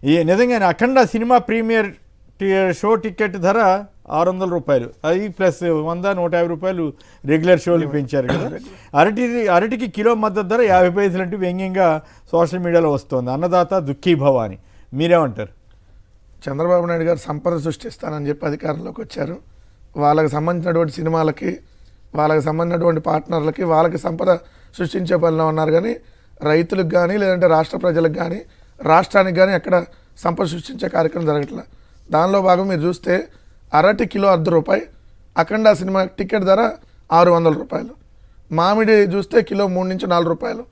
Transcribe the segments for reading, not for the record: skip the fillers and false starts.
ఈ నిజంగానే అఖండ cinema premiere show ticket ధర 600 రూపాయలు, అది ప్లస్ 100-150 రూపాయలు రెగ్యులర్ షోలు పెంచారు కదా. అరటికి కిలో మద్దతు ధర 50 పైసలు అంటూ వ్యంగ్యంగా సోషల్ మీడియాలో వస్తుంది. అన్నదాత దుఃఖీభవ అని మీరేమంటారు? చంద్రబాబు నాయుడు గారు సంపద సృష్టిస్తానని చెప్పి అధికారంలోకి వచ్చారు. వాళ్ళకి సంబంధించినటువంటి సినిమాలకి, వాళ్ళకి సంబంధించినటువంటి పార్ట్నర్లకి వాళ్ళకి సంపద సృష్టించే పనిలో ఉన్నారు. కానీ రైతులకు కానీ లేదంటే రాష్ట్ర ప్రజలకు కానీ రాష్ట్రానికి కానీ ఎక్కడ సంపద సృష్టించే కార్యక్రమం జరగట్లేదు. దానిలో భాగం మీరు చూస్తే అరటి కిలో ₹1.5, అఖండ సినిమా టికెట్ ధర 600 రూపాయలు, మామిడి చూస్తే కిలో 3 నుంచి 4 రూపాయలు.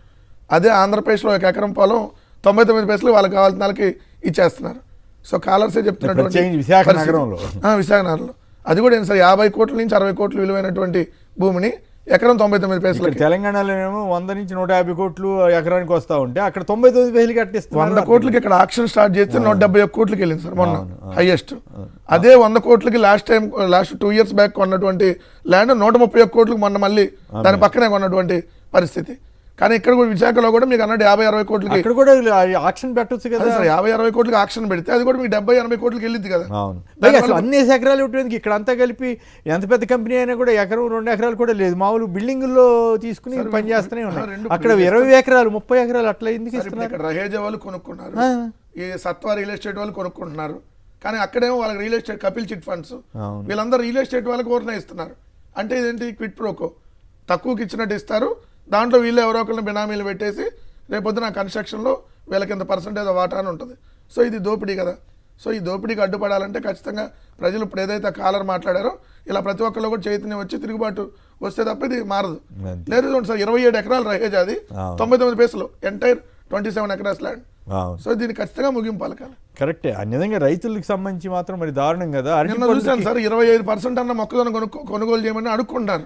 అదే ఆంధ్రప్రదేశ్లో 1 ఎకరం పొలం 99 పైసలు వాళ్ళకి కావాల్సిన వాళ్ళకి ఇచ్చేస్తున్నారు. సో కాలర్సే చెప్తున్నటువంటి విశాఖ నగరంలో అది కూడా ఏంటి సార్, 50 కోట్ల నుంచి 60 కోట్లు విలువైనటువంటి భూమిని ఎకరం 99 పైసలు. తెలంగాణలోనేమో 100 నుంచి 150 కోట్లు ఎకరానికి వస్తూ ఉంటే అక్కడ 99 పైసలకి కట్టిస్తారు. 100 కోట్లకి ఇక్కడ ఆక్షన్ స్టార్ట్ చేస్తే 171 కోట్లకి వెళ్ళింది సార్ మొన్న హైయెస్ట్. అదే 100 కోట్లకి లాస్ట్ 2 years బ్యాక్ కొన్నటువంటి ల్యాండ్ 131 కోట్లకి మొన్న మళ్ళీ దాని పక్కనే కొన్నటువంటి పరిస్థితి. కానీ ఇక్కడ కూడా విశాఖలో కూడా మీకు అన్నట్టు 50-60 కోట్లకి ఇక్కడ కూడా ఆక్షన్ పెట్టొచ్చు కదా. 50-60 కోట్లకి ఆక్షన్ పెడితే అది కూడా మీకు 70-80 కోట్లకి వెళ్ళింది కదా. అసలు అన్ని ఎకరాలు ఇవ్వడానికి ఇక్కడ అంతా కలిపి ఎంత పెద్ద కంపెనీ అయినా కూడా 1-2 ఎకరాలు కూడా లేదు. మామూలు బిల్డింగుల్లో తీసుకుని పని చేస్తూనే ఉన్నాయి. అక్కడ 20 ఎకరాలు 30 ఎకరాలు అట్లా ఎందుకు ఇస్తున్నారు? ఇక్కడ రహేజా వాళ్ళు కొనుక్కున్నారు, ఈ సత్వా రియల్ ఎస్టేట్ వాళ్ళు కొనుక్కుంటున్నారు. కానీ అక్కడేమో వాళ్ళకి real estate Kapil chit funds వీళ్ళందరూ రియల్ ఎస్టేట్ వాళ్ళకి ఓర్న ఇస్తున్నారు. అంటే ఇదేంటి క్విట్ ప్రోకో, తక్కువకి ఇచ్చినట్టు ఇస్తారు. దాంట్లో వీళ్ళు ఎవరో ఒకరిని బినామీలు పెట్టేసి రేపొద్దున కన్స్ట్రక్షన్లో వీళ్ళకి ఇంత పర్సెంటేజ్ వాటా అని ఉంటుంది. సో ఇది దోపిడీ కదా. సో ఈ దోపిడీకి అడ్డుపడాలంటే ఖచ్చితంగా ప్రజలు ఇప్పుడు ఏదైతే కాలర్ మాట్లాడారో ఇలా ప్రతి ఒక్కళ్ళు కూడా చైతన్యం వచ్చి తిరుగుబాటు వస్తే తప్ప ఇది మారదు. లేదు చూడండి సార్, 27 ఎకరాలు రహేజ్, అది 99 పైసలు ఎంటైర్ 27 ఎకరాస్ ల్యాండ్. సో దీన్ని ఖచ్చితంగా ముగింపు పలకాలి. కరెక్టే. నిజంగా రైతులకు సంబంధించి మాత్రం మరి దారుణం కదా. నిన్న చూశాను సార్, 25% అన్న మొక్కజొన్న కొనుగోలు చేయమని అడుక్కుంటారు.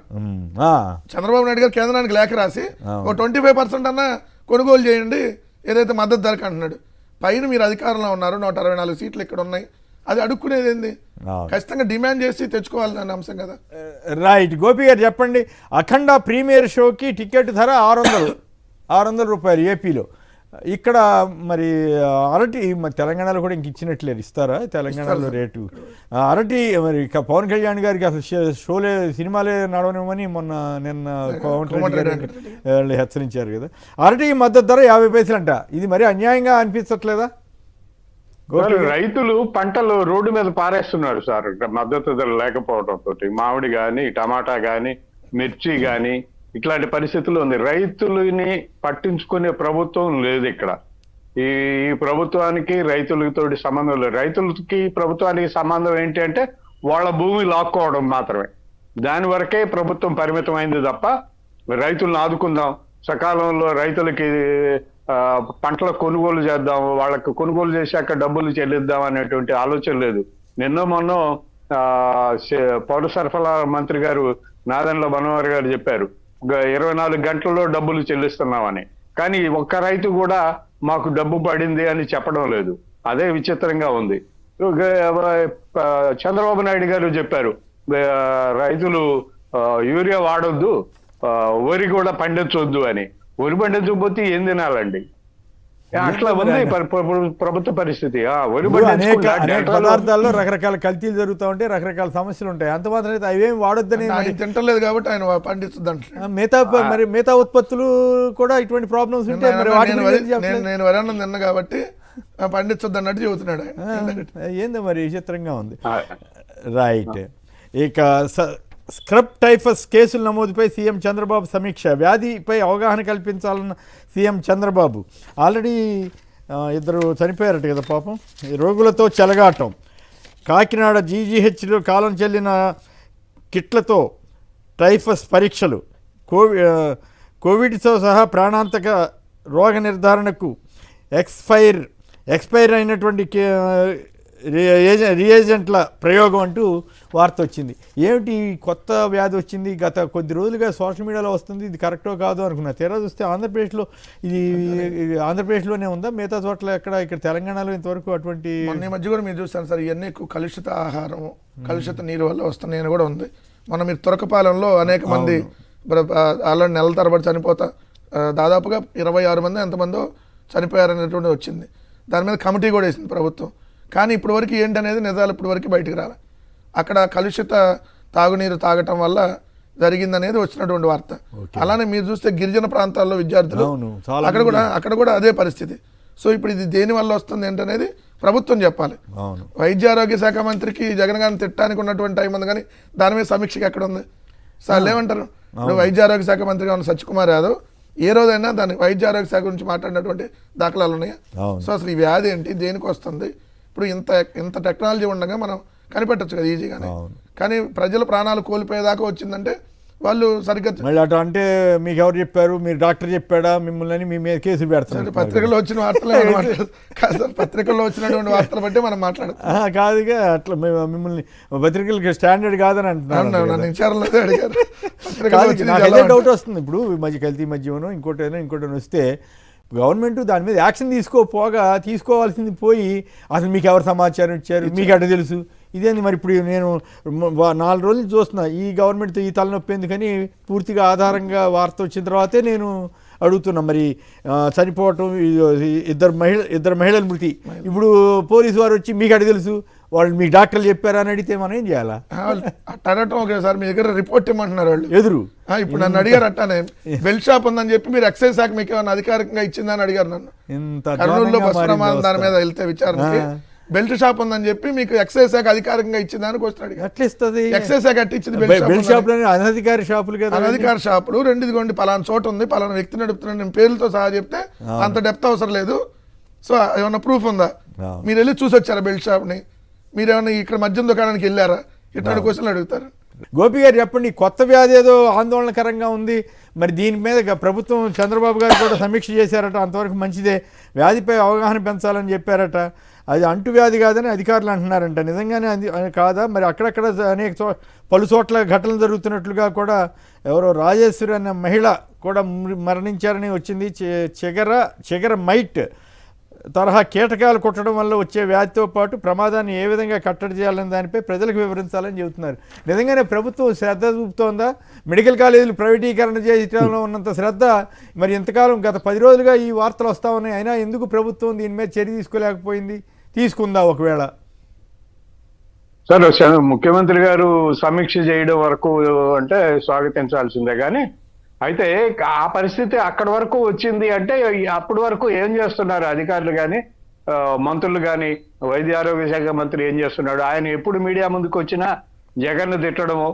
చంద్రబాబు నాయుడు గారు కేంద్రానికి లేఖ రాసి ఒక 25% అన్న కొనుగోలు చేయండి ఏదైతే మద్దతు ధరకు అంటున్నాడు. పైన మీరు అధికారంలో ఉన్నారు, 164 సీట్లు ఇక్కడ ఉన్నాయి, అది అడుక్కునేది ఏంది? ఖచ్చితంగా డిమాండ్ చేసి తెచ్చుకోవాలి అనే అంశం కదా. రైట్. గోపి గారు చెప్పండి, అఖండ ప్రీమియర్ షోకి టికెట్ ధర 600 రూపాయలు ఏపీలో. ఇక్కడ మరి అరటి తెలంగాణలో కూడా ఇంక ఇచ్చినట్లేదు, ఇస్తారా తెలంగాణలో రేటు? అరటి మరి పవన్ కళ్యాణ్ గారికి అసలు షోలే సినిమాలే నడవనివ్వని నిన్న కోమటిరెడ్డి హెచ్చరించారు కదా. అరటి మద్దతు ధర 50 పైసలు అంట. ఇది మరి అన్యాయంగా అనిపించట్లేదా? రైతులు పంటలు రోడ్డు మీద పారేస్తున్నారు సార్ మద్దతు ధర లేకపోవడంతో. మామిడి కానీ, టమాటా కానీ, మిర్చి కానీ ఇట్లాంటి పరిస్థితులు ఉంది. రైతులని పట్టించుకునే ప్రభుత్వం లేదు ఇక్కడ. ఈ ప్రభుత్వానికి రైతులతో సంబంధం లేదు. రైతులకి ప్రభుత్వానికి సంబంధం ఏంటి అంటే వాళ్ళ భూమి లాక్కోవడం మాత్రమే. దాని వరకే ప్రభుత్వం పరిమితమైంది తప్ప రైతులను ఆదుకుందాం, సకాలంలో రైతులకి పంటల కొనుగోలు చేద్దాం, వాళ్ళకి కొనుగోలు చేశాక డబ్బులు చెల్లిద్దాం అనేటువంటి ఆలోచన లేదు. నిన్న మొన్న పౌర సరఫరా మంత్రి గారు నాదెండ్ల మనోహర్ గారు చెప్పారు 24 గంటల్లో డబ్బులు చెల్లిస్తున్నామని. కానీ ఒక్క రైతు కూడా మాకు డబ్బు పడింది అని చెప్పడం లేదు. అదే విచిత్రంగా ఉంది. చంద్రబాబు నాయుడు గారు చెప్పారు రైతులు యూరియా వాడొద్దు, వరి కూడా పండించొద్దు అని. వరి పండించకపోతే ఏం తినాలండి? అట్లా ఉంది ప్రభుత్వ పరిస్థితి. అనేక పదార్థాల్లో రకరకాల కల్తీలు జరుగుతూ ఉంటాయి, రకరకాల సమస్యలు ఉంటాయి. అంత మాత్రం అయితే అవేమి వాడొద్దని తింటలేదు కాబట్టి ఆయన పండిస్తుంది. మిగతా ఉత్పత్తులు కూడా ఇటువంటి ప్రాబ్లమ్స్ ఉంటాయి. నేను వరన్నం తిన్నా కాబట్టి పండించొద్దు అన్నట్టు చెబుతున్నాడు. ఏందో మరి విచిత్రంగా ఉంది. రైట్. ఇక స్క్రబ్ టైఫస్ కేసుల నమోదుపై సీఎం చంద్రబాబు సమీక్ష. వ్యాధిపై అవగాహన కల్పించాలన్న సీఎం చంద్రబాబు. ఆల్రెడీ 2 చనిపోయారట కదా పాపం. రోగులతో చెలగాటం. కాకినాడ జీజీహెచ్లో కాలం చెల్లిన కిట్లతో టైఫస్ పరీక్షలు. కోవిడ్తో సహా ప్రాణాంతక రోగ నిర్ధారణకు ఎక్స్పైర్ అయినటువంటి రియేజెంట్ల ప్రయోగం అంటూ వార్త వచ్చింది. ఏమిటి కొత్త వ్యాధి వచ్చింది, గత కొద్ది రోజులుగా సోషల్ మీడియాలో వస్తుంది, ఇది కరెక్టో కాదు అనుకున్నా. తీరా చూస్తే ఆంధ్రప్రదేశ్లోనే ఉందా, మిగతా చోట్ల ఎక్కడ? ఇక్కడ తెలంగాణలో ఇంతవరకు అటువంటి మధ్య కూడా మీరు చూస్తాను సార్, ఇవన్నీ కలుషిత ఆహారం, కలుషిత నీరు వల్ల వస్తున్నాయని కూడా ఉంది. మనం మీరు తురకపాలెంలో అనేక మంది ఆల్రెడీ నెలల తరబడి చనిపోతా దాదాపుగా 26 మంది ఎంతమందో చనిపోయారనేటువంటి వచ్చింది. దాని మీద కమిటీ కూడా వేసింది ప్రభుత్వం. కానీ ఇప్పటి వరకు ఏంటనేది నిజాలు ఇప్పటి వరకు బయటకు రాలి. అక్కడ కలుషిత తాగునీరు తాగటం వల్ల జరిగిందనేది వచ్చినటువంటి వార్త. అలానే మీరు చూస్తే గిరిజన ప్రాంతాల్లో విద్యార్థులు అక్కడ కూడా అదే పరిస్థితి. సో ఇప్పుడు ఇది దేని వల్ల వస్తుంది ఏంటనేది ప్రభుత్వం చెప్పాలి. వైద్య ఆరోగ్య శాఖ మంత్రికి జగన్ గారిని తిట్టడానికి ఉన్నటువంటి టైం ఉంది, కానీ దాని మీద సమీక్షకి ఎక్కడ ఉంది సార్? ఏమంటారు? వైద్య ఆరోగ్య శాఖ మంత్రిగా ఉన్న సత్యకుమార్ యాదవ్ ఏ రోజైనా దాని వైద్య ఆరోగ్య శాఖ గురించి మాట్లాడినటువంటి దాఖలాలు ఉన్నాయా? సో అసలు ఈ వ్యాధి ఏంటి, దేనికి వస్తుంది? ఇప్పుడు ఇంత టెక్నాలజీ ఉండగా మనం కనిపెట్టచ్చు కదా ఈజీగానే. కానీ ప్రజల ప్రాణాలు కోల్పోయేదాకా వచ్చిందంటే వాళ్ళు సరిగ్గా మళ్ళీ అటు అంటే మీకు ఎవరు చెప్పారు, మీరు డాక్టర్ చెప్పాడా మిమ్మల్ని, మీ మీద కేసు పెడతారు. పత్రికల్లో వచ్చిన వార్తలు కాదు, పత్రికల్లో వచ్చినటువంటి వార్తలు బట్టి మనం మాట్లాడతాం. కాదుగా అట్లా మిమ్మల్ని పత్రికలకి స్టాండర్డ్ కాదని అంటున్నాను. విచారణలో అడిగారు. అదే డౌట్ వస్తుంది. ఇప్పుడు ఈ మధ్య కల్తీ మధ్యమనో ఇంకోటి వస్తే గవర్నమెంట్ దాని మీద యాక్షన్ తీసుకోవాల్సింది పోయి అసలు మీకు ఎవరు సమాచారం ఇచ్చారు, మీకు అడ్డు తెలుసు, ఇదేంది మరి? ఇప్పుడు నేను 4 రోజులు చూస్తున్నా ఈ గవర్నమెంట్తో ఈ తలనొప్పి ఎందుకని పూర్తిగా ఆధారంగా వార్త వచ్చిన తర్వాతే నేను అడుగుతున్నా. మరి చనిపోవటం, ఇద్దరు మహిళల మృతి, ఇప్పుడు పోలీసు వారు వచ్చి మీకు అడ్డు తెలుసు, వాళ్ళు మీకు డాక్టర్లు చెప్పారా అని అడిగితే మనం ఏం చేయాలా? అడగటం ఓకే సార్, మీ దగ్గర రిపోర్ట్ ఇవ్వమంటున్నారు వాళ్ళు ఎదురు. ఇప్పుడు నన్ను అడిగారు అట్టానే, బెల్ట్ షాప్ ఉందని చెప్పి మీరు ఎక్సైజ్ శాఖ మీకు ఏమైనా అధికారికంగా ఇచ్చిందని అడిగారు నన్ను. కర్నూలులో బస్ ప్రమాదం దాని మీద వెళ్తే విచారణకి బెల్ట్ షాప్ ఉందని చెప్పి మీకు ఎక్సైజ్ శాఖ అధికారికంగా ఇచ్చిందని క్వశ్చన్ అడిగారు. ఎట్లా ఇస్తుంది? ఎక్సైజ్ శాఖ అట్టించింది బెల్ట్ షాప్, అనధికారి షాపులు కదా, అనధికార షాపులు. ఇదిగోండి పలానా చోట ఉంది, పలానా వ్యక్తి నడుపుతున్నాడు, నేను పేర్లతో సహా చెప్తే అంత డెప్త్ అవసరం లేదు. సో ఏమన్నా ప్రూఫ్ ఉందా? మీరు వెళ్ళి చూసి వచ్చారా బెల్ట్ షాప్ని? మీరేమన్నా ఇక్కడ మద్యం దుకాణానికి వెళ్ళారా? ఇట్లాంటి క్వశ్చన్లు అడుగుతారు. గోపి గారు చెప్పండి, కొత్త వ్యాధి ఏదో ఆందోళనకరంగా ఉంది, మరి దీని మీద ప్రభుత్వం చంద్రబాబు గారు కూడా సమీక్ష చేశారట, అంతవరకు మంచిదే, వ్యాధిపై అవగాహన పెంచాలని చెప్పారట, అది అంటువ్యాధి కాదని అధికారులు అంటున్నారంట. నిజంగానే అది కాదా? మరి అక్కడక్కడ పలు చోట్ల ఘటనలు జరుగుతున్నట్లుగా కూడా ఎవరో రాజేశ్వరి అనే మహిళ కూడా మరణించారని వచ్చింది. చిగర మైట్ తరహా కీటకాలు కుట్టడం వల్ల వచ్చే వ్యాధితో పాటు ప్రమాదాన్ని ఏ విధంగా కట్టడి చేయాలని దానిపై ప్రజలకు వివరించాలని చెబుతున్నారు. నిజంగానే ప్రభుత్వం శ్రద్ధ చూపుతోందా? మెడికల్ కాలేజీలు ప్రైవేటీకరణ చేయడంలో ఉన్నంత శ్రద్ధ మరి ఇంతకాలం గత 10 రోజులుగా ఈ వార్తలు వస్తూ ఉన్నాయి, అయినా ఎందుకు ప్రభుత్వం దీని మీద చర్య తీసుకోలేకపోయింది? తీసుకుందా ఒకవేళ? సార్, ముఖ్యమంత్రి గారు సమీక్ష చేయడం వరకు అంటే స్వాగతించాల్సిందే, కానీ అయితే ఆ పరిస్థితి అక్కడి వరకు వచ్చింది అంటే అప్పటి వరకు ఏం చేస్తున్నారు అధికారులు కానీ, మంత్రులు కానీ, వైద్య ఆరోగ్య శాఖ మంత్రి ఏం చేస్తున్నాడు? ఆయన ఎప్పుడు మీడియా ముందుకు వచ్చినా జగన్ను తిట్టడమో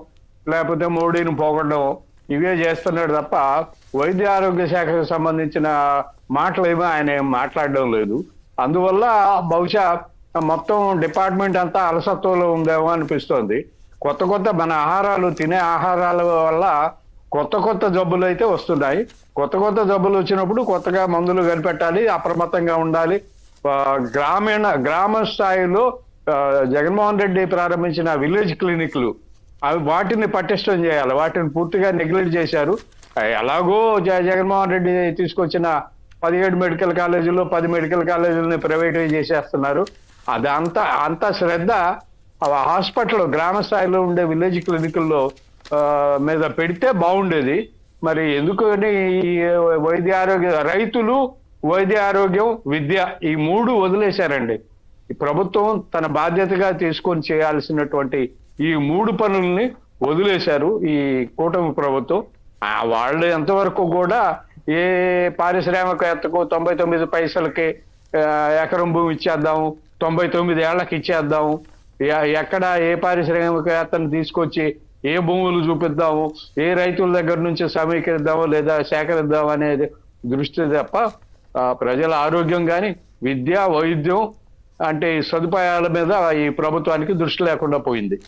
లేకపోతే మోడీని పోగొట్టడమో ఇవే చేస్తున్నాడు తప్ప వైద్య ఆరోగ్య శాఖకు సంబంధించిన మాటలు ఏమో ఆయన ఏం మాట్లాడడం లేదు. అందువల్ల బహుశా మొత్తం డిపార్ట్మెంట్ అంతా అలసత్వంలో ఉందేమో అనిపిస్తోంది. కొత్త మన ఆహారాలు తినే ఆహారాల వల్ల కొత్త జబ్బులు అయితే వస్తున్నాయి. కొత్త జబ్బులు వచ్చినప్పుడు కొత్తగా మందులు కనిపెట్టాలి, అప్రమత్తంగా ఉండాలి. గ్రామ స్థాయిలో జగన్మోహన్ రెడ్డి ప్రారంభించిన విలేజ్ క్లినిక్లు వాటిని పటిష్టం చేయాలి. వాటిని పూర్తిగా నెగ్లెక్ట్ చేశారు. ఎలాగో జగన్మోహన్ రెడ్డి తీసుకొచ్చిన 17 మెడికల్ కాలేజీల్లో 10 మెడికల్ కాలేజీలని ప్రైవేటైజ్ చేసేస్తున్నారు. అది అంత శ్రద్ధ హాస్పిటల్ గ్రామ స్థాయిలో ఉండే విలేజ్ క్లినిక్ల్లో మీద పెడితే బాగుండేది. మరి ఎందుకని రైతులు, వైద్య ఆరోగ్యం, విద్య ఈ 3 వదిలేశారండి. ఈ ప్రభుత్వం తన బాధ్యతగా తీసుకొని చేయాల్సినటువంటి ఈ 3 పనుల్ని వదిలేశారు ఈ కూటమి ప్రభుత్వం. వాళ్ళు ఎంతవరకు కూడా ఏ పారిశ్రామికవేత్తకు 99 పైసలకి ఎకరం భూమి ఇచ్చేద్దాము, 99 ఏళ్లకి ఇచ్చేద్దాము, ఎక్కడ ఏ పారిశ్రామికవేత్తను తీసుకొచ్చి ఏ భూములు చూపిద్దాము, ఏ రైతుల దగ్గర నుంచి సమీకరిద్దాము లేదా సేకరిద్దాం అనేది దృష్టి తప్ప ప్రజల ఆరోగ్యం కానీ, విద్య, వైద్యం అంటే ఈ సదుపాయాల మీద ఈ ప్రభుత్వానికి దృష్టి లేకుండా పోయింది.